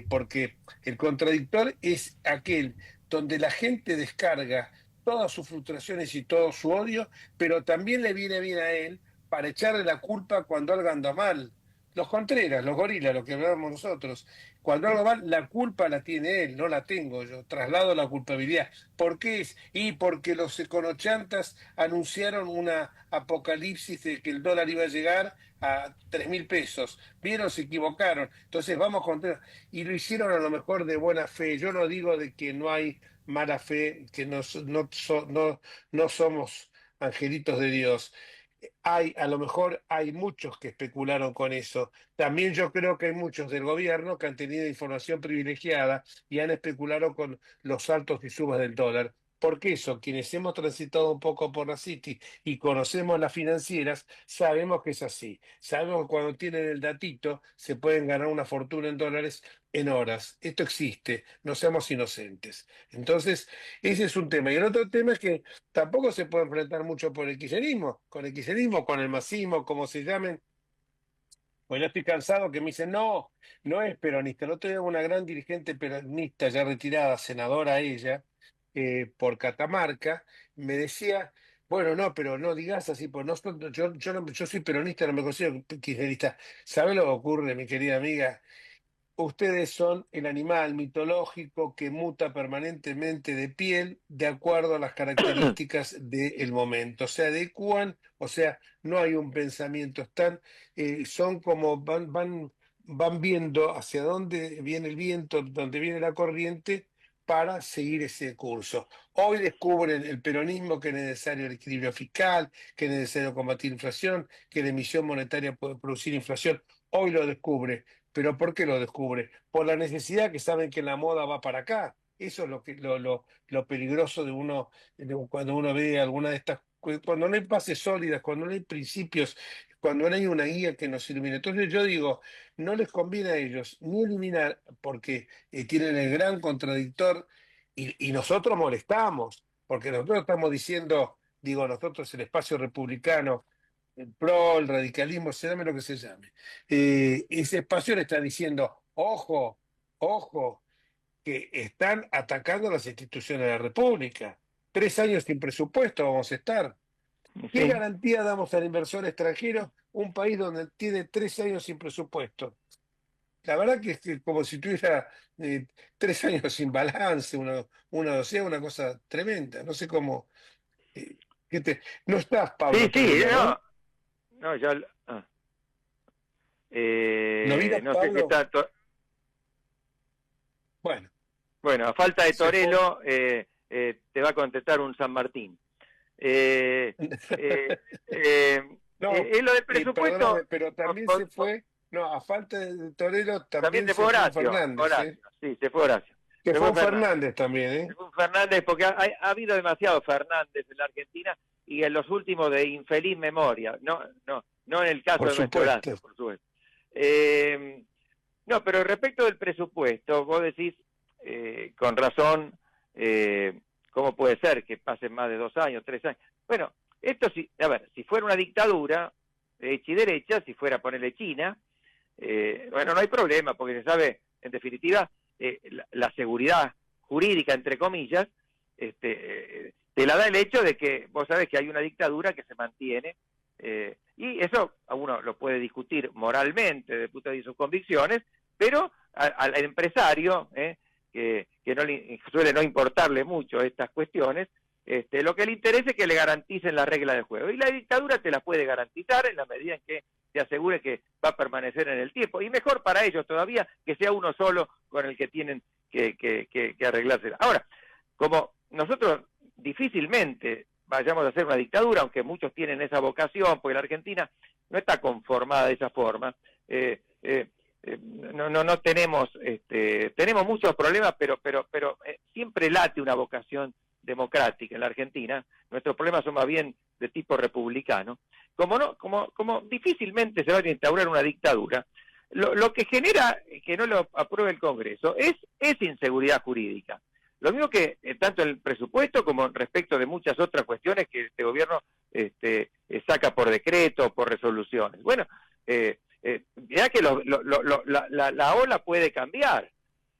porque el contradictor es aquel donde la gente descarga todas sus frustraciones y todo su odio, pero también le viene bien a él para echarle la culpa cuando algo anda mal. Los Contreras, los gorilas, lo que hablábamos nosotros. Cuando algo mal, la culpa la tiene él, no la tengo yo. Traslado la culpabilidad. ¿Por qué es? Y porque los econochantas anunciaron una apocalipsis de que el dólar iba a llegar a 3.000 pesos. Vieron, se equivocaron. Entonces vamos Contreras. Y lo hicieron a lo mejor de buena fe. Yo no digo de que no hay mala fe, que no somos angelitos de Dios. A lo mejor hay muchos que especularon con eso. También yo creo que hay muchos del gobierno que han tenido información privilegiada y han especulado con los altos y subas del dólar. Porque eso, quienes hemos transitado un poco por la City y conocemos las financieras, sabemos que es así. Sabemos que cuando tienen el datito se pueden ganar una fortuna en dólares en horas. Esto existe, no seamos inocentes. Entonces, ese es un tema. Y el otro tema es que tampoco se puede enfrentar mucho por el kirchnerismo, con el masismo, como se llamen. Pues yo estoy cansado que me dicen, no es peronista. El otro día una gran dirigente peronista, ya retirada, senadora ella, por Catamarca, me decía, bueno, no, pero no digas así, pues yo soy peronista, no me considero kirchnerista. ¿Sabe lo que ocurre, mi querida amiga? Ustedes son el animal mitológico que muta permanentemente de piel de acuerdo a las características del momento. Se adecúan, o sea, no hay un pensamiento, son como van viendo hacia dónde viene el viento, dónde viene la corriente, para seguir ese curso. Hoy descubren el peronismo que es necesario el equilibrio fiscal, que es necesario combatir inflación, que la emisión monetaria puede producir inflación. Hoy lo descubre. ¿Pero por qué lo descubre? Por la necesidad que saben que la moda va para acá. Eso es lo peligroso cuando uno ve alguna de estas, cuando no hay bases sólidas, cuando no hay principios, cuando no hay una guía que nos ilumine. Entonces yo digo, no les conviene a ellos ni eliminar, porque tienen el gran contradictor, y nosotros molestamos, porque nosotros estamos diciendo, digo, nosotros el espacio republicano, el PRO, el radicalismo, se llame lo que se llame, ese espacio le está diciendo, ojo, ojo, que están atacando las instituciones de la República. 3 años sin presupuesto vamos a estar. ¿Qué Sí. garantía damos al inversor extranjero un país donde tiene 3 años sin presupuesto? La verdad que es como si tuviera 3 años sin balance, o sea, una cosa tremenda. No sé cómo. eh, no estás, Pablo, Sí, todavía, ¿no? no, ya... ¿No miras, no sé si Pablo? está... Bueno, Bueno, a falta de se fue. Torello, te va a contestar un San Martín. Eh, No, lo del presupuesto... perdóname, pero también se fue. No, a falta de Torero También también se se fue fue Horacio. Fernández. Horacio, sí, se fue Horacio. Que Se fue fue Fernández también, ¿eh? Se fue Fernández, porque ha habido demasiado Fernández en la Argentina y en los últimos de infeliz memoria. No en el caso Por de nuestro supuesto. Horacio, por supuesto. No, pero respecto del presupuesto, vos decís con razón, ¿cómo puede ser que pasen más de 2 años, 3 años? Bueno, esto sí, a ver, si fuera una dictadura, hecha y derecha, si fuera ponerle China, bueno, no hay problema, porque se sabe, en definitiva, la seguridad jurídica, entre comillas, te la da el hecho de que vos sabés que hay una dictadura que se mantiene, y eso a uno lo puede discutir moralmente, desde el punto de vista de sus convicciones, pero al empresario, que suele no importarle mucho estas cuestiones, lo que le interesa es que le garanticen las reglas del juego. Y la dictadura te las puede garantizar en la medida en que te asegure que va a permanecer en el tiempo. Y mejor para ellos todavía que sea uno solo con el que tienen que arreglarse. Ahora, como nosotros difícilmente vayamos a hacer una dictadura, aunque muchos tienen esa vocación, porque la Argentina no está conformada de esa forma, no tenemos, tenemos muchos problemas, pero siempre late una vocación democrática en la Argentina. Nuestros problemas son más bien de tipo republicano. Como difícilmente se va a instaurar una dictadura, lo que genera que no lo apruebe el Congreso es inseguridad jurídica. Lo mismo que tanto en el presupuesto como respecto de muchas otras cuestiones que este gobierno saca por decreto, por resoluciones. Bueno, ya que la ola puede cambiar,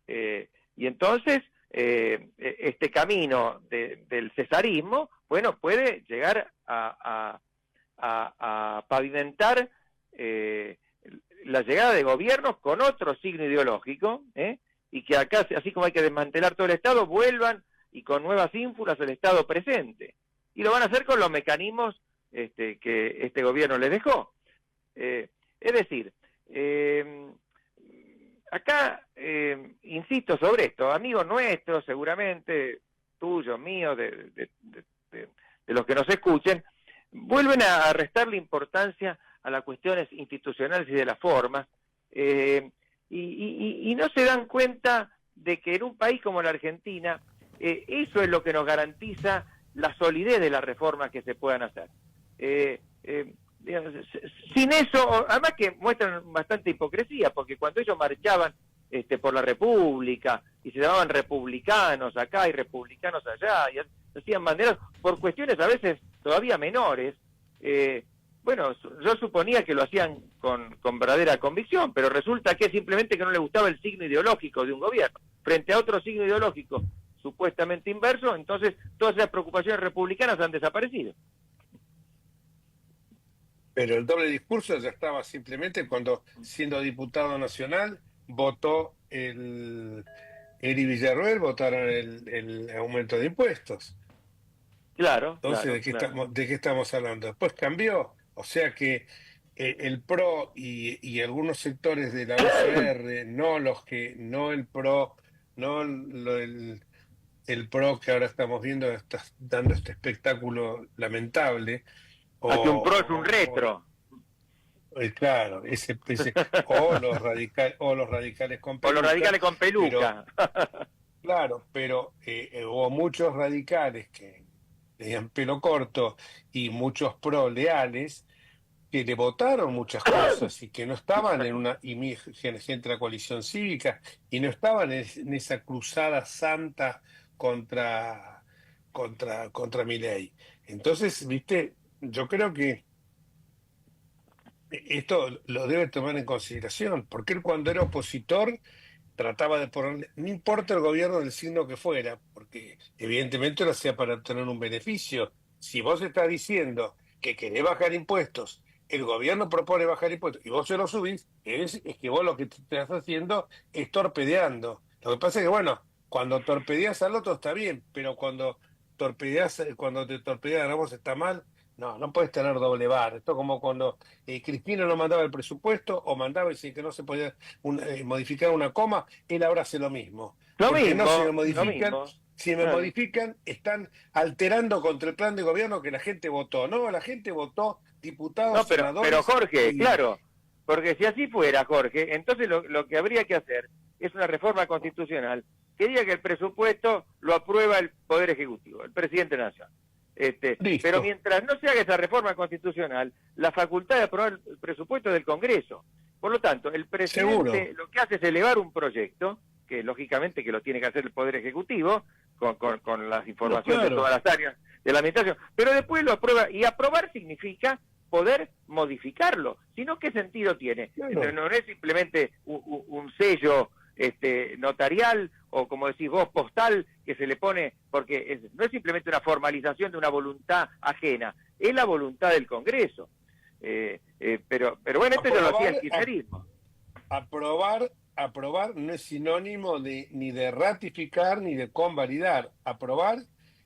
y entonces este camino del cesarismo, bueno, puede llegar a pavimentar la llegada de gobiernos con otro signo ideológico, y que acá, así como hay que desmantelar todo el Estado, vuelvan y con nuevas ínfulas el Estado presente. Y lo van a hacer con los mecanismos que este gobierno les dejó. Es decir, acá, insisto sobre esto, amigos nuestros, seguramente, tuyos, míos, de los que nos escuchen, vuelven a restarle importancia a las cuestiones institucionales y de las formas, y no se dan cuenta de que en un país como la Argentina, eso es lo que nos garantiza la solidez de las reformas que se puedan hacer. Sin eso, además que muestran bastante hipocresía, porque cuando ellos marchaban por la República y se llamaban republicanos acá y republicanos allá, y hacían banderas por cuestiones a veces todavía menores, bueno, yo suponía que lo hacían con verdadera convicción, pero resulta que simplemente que no le gustaba el signo ideológico de un gobierno. Frente a otro signo ideológico supuestamente inverso, entonces todas esas preocupaciones republicanas han desaparecido. Pero el doble discurso ya estaba simplemente cuando, siendo diputado nacional, votó Eri Villarroel, votaron el aumento de impuestos. Claro. Entonces, claro. ¿de qué estamos hablando? Después cambió. O sea que el PRO y algunos sectores de la UCR, no el PRO, no el PRO que ahora estamos viendo está dando este espectáculo lamentable. Hace un PRO es un O, retro. claro, o los radicales con O los peluca, radicales con pero peluca. claro, pero hubo muchos radicales que tenían pelo corto y muchos pro leales que le votaron muchas cosas y que no estaban en una gente de la coalición cívica y no estaban en esa cruzada santa contra Milei. Entonces, viste, yo creo que esto lo debe tomar en consideración, porque él cuando era opositor trataba de ponerle, no importa el gobierno del signo que fuera, porque evidentemente lo hacía para obtener un beneficio. Si vos estás diciendo que querés bajar impuestos, el gobierno propone bajar impuestos y vos se lo subís, es que vos lo que te estás haciendo es torpedeando. Lo que pasa es que, bueno, cuando torpedeas al otro está bien, pero cuando te torpedean a vos está mal. No, no puedes tener doble vara. Esto es como cuando Cristina no mandaba el presupuesto o mandaba y decía que no se podía modificar una coma, él ahora hace lo mismo. Lo Porque mismo, no se me lo modifican, mismo. si me Claro. modifican, están alterando contra el plan de gobierno que la gente votó. No, la gente votó diputados, No, pero senadores. Jorge, y- claro, porque si así fuera, Jorge, entonces lo que habría que hacer es una reforma constitucional que diga que el presupuesto lo aprueba el Poder Ejecutivo, el presidente de la Nación. Listo. Pero mientras no se haga esa reforma constitucional, la facultad de aprobar el presupuesto es del Congreso. Por lo tanto, el presidente Seguro. lo que hace es elevar un proyecto, que lógicamente que lo tiene que hacer el Poder Ejecutivo, con las informaciones claro. de todas las áreas de la administración, pero después lo aprueba, y aprobar significa poder modificarlo. Si no, ¿qué sentido tiene? Claro. No es simplemente un sello notarial o, como decís vos, postal que se le pone, porque no es simplemente una formalización de una voluntad ajena, es la voluntad del Congreso. Pero bueno, esto ya lo hacía el kirchnerismo. Aprobar no es sinónimo ni de ratificar ni de convalidar. Aprobar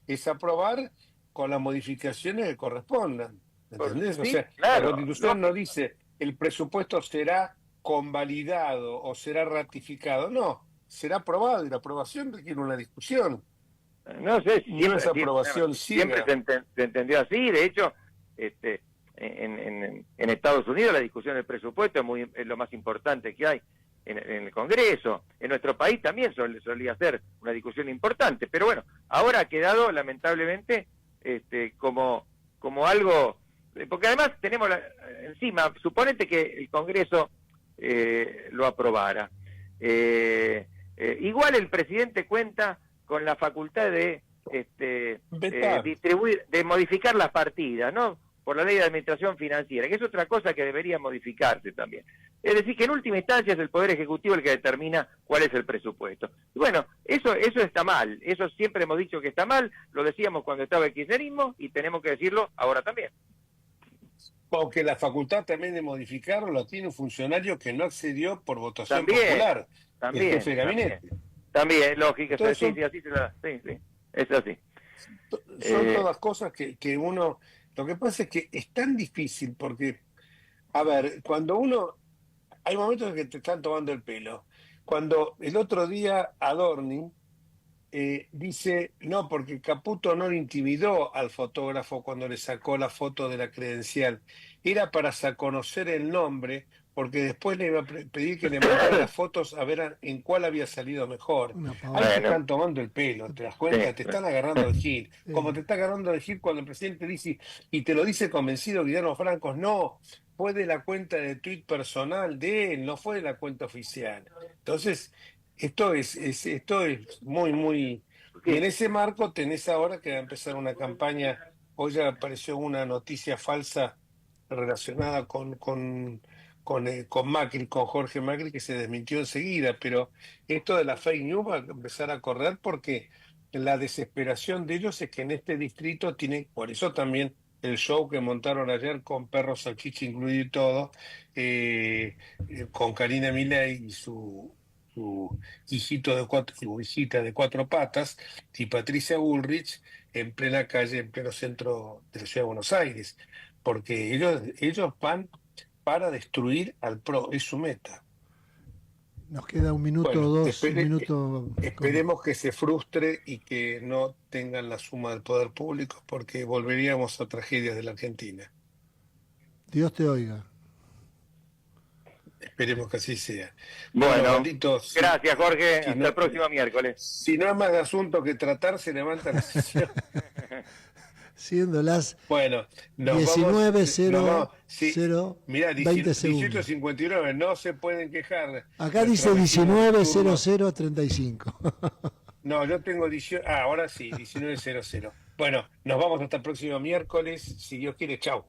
es aprobar con las modificaciones que correspondan. ¿Entendés? Sí, O sea, claro, la Constitución no lógico. dice el presupuesto será convalidado o será ratificado. No, será aprobado y la aprobación requiere una discusión. No sé, No es aprobación siempre ciega. se entendió así. De hecho, en Estados Unidos la discusión del presupuesto es lo más importante que hay en el Congreso. En nuestro país también solía ser una discusión importante, pero bueno, ahora ha quedado lamentablemente como algo, porque además tenemos encima, suponete que el Congreso lo aprobara. Igual el presidente cuenta con la facultad de Vetar. distribuir, de modificar las partidas, ¿no? Por la ley de administración financiera, que es otra cosa que debería modificarse también. Es decir, que en última instancia es el Poder Ejecutivo el que determina cuál es el presupuesto. Y bueno, eso está mal, eso siempre hemos dicho que está mal, lo decíamos cuando estaba el kirchnerismo y tenemos que decirlo ahora también. Porque la facultad también de modificarlo lo tiene un funcionario que no accedió por votación También, popular, también, el jefe de gabinete. También, lógico, Entonces sí, así se da, sí, es así. Son todas cosas que uno... Lo que pasa es que es tan difícil porque, a ver, cuando uno... Hay momentos en que te están tomando el pelo. Cuando el otro día Adorni dice, no, porque Caputo no le intimidó al fotógrafo cuando le sacó la foto de la credencial. Era para conocer el nombre, porque después le iba a pedir que le mandara las fotos a ver en cuál había salido mejor. Una Ahí pavada. te están tomando el pelo, ¿te das cuenta? Sí. Te están agarrando el gil. Sí. Como te está agarrando el gil cuando el presidente dice, y te lo dice convencido Guillermo Francos, no, fue de la cuenta de tuit personal de él, no fue de la cuenta oficial. Entonces, esto es muy, muy... Y en ese marco tenés ahora que va a empezar una campaña, hoy ya apareció una noticia falsa relacionada con Macri, con Jorge Macri, que se desmintió enseguida, pero esto de la fake news va a empezar a correr porque la desesperación de ellos es que en este distrito tienen, por eso también el show que montaron ayer con perros salchicha incluido y todo, con Karina Milei y su hijita de cuatro patas, y Patricia Bullrich en plena calle, en pleno centro de la ciudad de Buenos Aires, porque ellos van para destruir al PRO, es su meta. Nos queda un minuto Bueno, o dos, un minuto. esperemos que se frustre y que no tengan la suma del poder público, porque volveríamos a tragedias de la Argentina. Dios te oiga. Esperemos que así sea. Bueno, Carlitos, gracias Jorge, si hasta no- el próximo miércoles. si no hay más asunto que tratar, se levanta la sesión. Siendo las Bueno, nos 19:00, vamos, sí, mirá, 20 segundos. 18:59, no se pueden quejar. Acá dice Nuestro vecino nocturno- 19:00:35. No, yo tengo 18. Ahora sí, 19:00. Bueno, nos vamos hasta el próximo miércoles, si Dios quiere. Chau.